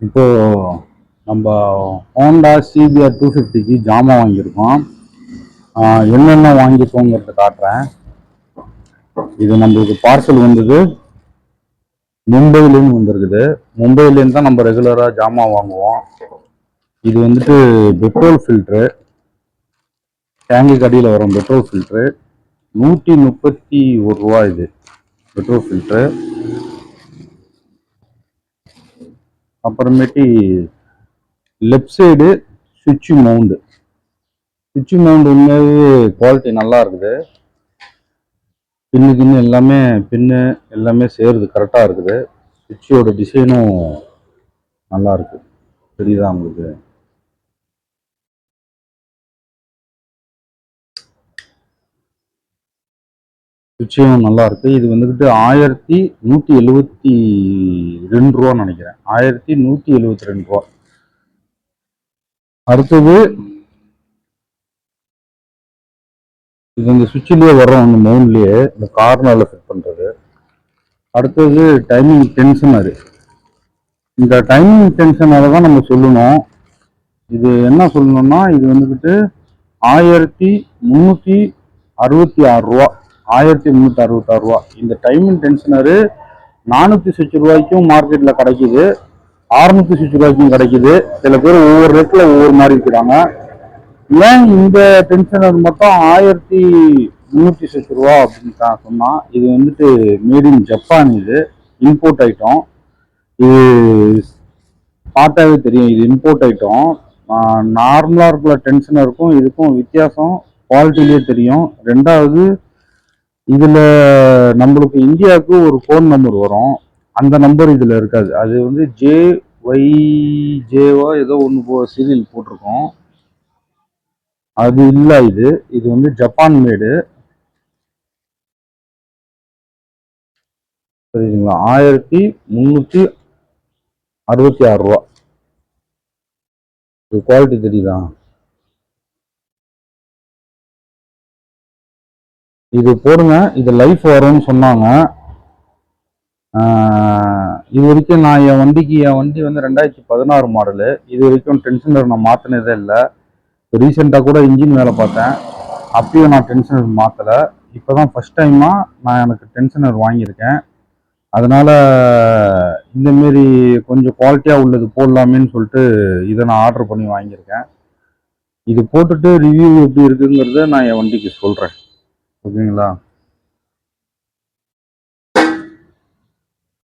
இப்போ நம்ம Honda CPR 250க்கு ஜாமான் வாங்கியிருக்கோம். என்னென்ன வாங்கியிருக்கோங்கிறத காட்டுறேன். இது நம்மளுக்கு பார்சல் வந்தது மும்பையிலேருந்து வந்திருக்குது. மும்பையிலேருந்து தான் நம்ம ரெகுலராக ஜாமான் வாங்குவோம். இது வந்துட்டு பெட்ரோல் ஃபில்ட்ரு, டேங்கு கடியில் வரும் பெட்ரோல் ஃபில்ட்ரு. 131 ரூபா இது பெட்ரோல் ஃபில்ட்ரு. அப்புறமேட்டி லெஃப்ட் சைடு சுவிட்ச் மவுண்டு. சுவிட்ச் மவுண்ட் உண்மையாகவே குவாலிட்டி நல்லா இருக்குது. பின்னு எல்லாமே எல்லாமே சேருது, கரெக்டாக இருக்குது. சுவிட்சோட டிசைனும் நல்லா இருக்கு. தெரியுதா உங்களுக்கு? சுவிட்சும் நல்லா இருக்கு. இது வந்துக்கிட்டு 1172 ரூபா நினைக்கிறேன். 1172 ரூபா. அடுத்தது இது இந்த சுவிட்சிலேயே வரும், இந்த மவுண்ட்லேயே இந்த கார்னரில் ஃபிட் பண்ணுறது. அடுத்தது டைமிங் டென்ஷனர். இந்த டைமிங் டென்ஷனரை தான் நம்ம சொல்லணும். இது என்ன சொல்லணும்னா, இது வந்துக்கிட்டு 1366 ரூபா. 1366 ரூபா. இந்த டைமிங் டென்ஷனரு 400 சுவிட்ச் ரூபாய்க்கும் மார்க்கெட்டில் கிடைக்குது, 600 சுவிட்ச் ரூபாய்க்கும் கிடைக்குது. சில பேர் ஒவ்வொரு ரேட்டில் ஒவ்வொரு மாதிரி இருக்கிறாங்க. ஏன் இந்த டென்ஷனர் மட்டும் 1300 சுவிட்ச் ரூபா அப்படின்னு தான் சொன்னால், இது வந்துட்டு மேட் இன் ஜப்பான். இது இம்போர்ட் ஐட்டம். இது பார்த்தாவே தெரியும், இது இம்போர்ட் ஐட்டம். நார்மலாக இருக்கிற டென்ஷனருக்கும் இதுக்கும் வித்தியாசம் குவாலிட்டிலேயே தெரியும். ரெண்டாவது, இதில் நம்மளுக்கு இந்தியாவுக்கு ஒரு ஃபோன் நம்பர் வரும், அந்த நம்பர் இதில் இருக்காது. அது வந்து JYJவோ ஏதோ ஒன்று சீரியல் போட்டிருக்கோம், அது இல்லை. இது வந்து ஜப்பான் மேடு. சரிங்களா? 1366 ரூபா. இது குவாலிட்டி தெரியுதா? இது போடுங்க, இது லைஃப் வரும்னு சொன்னாங்க. இது வரைக்கும் நான் என் வண்டி வந்து 2016 மாடலு. இது வரைக்கும் டென்ஷனர் நான் மாற்றினதே இல்லை. ரீசெண்டாக கூட இன்ஜின் வேலை பார்த்தேன், அப்பயும் நான் டென்ஷனர் மாற்றலை. இப்போ தான் ஃபஸ்ட் டைமாக நான் எனக்கு டென்ஷனர் வாங்கியிருக்கேன். அதனால் இந்தமாரி கொஞ்சம் குவாலிட்டியாக உள்ளது போடலாமேன்னு சொல்லிட்டு இதை நான் ஆர்டர் பண்ணி வாங்கியிருக்கேன். இது போட்டுட்டு ரிவ்யூ எப்படி இருக்குங்கிறத நான் என் வண்டிக்கு சொல்கிறேன். ஓகேங்களா?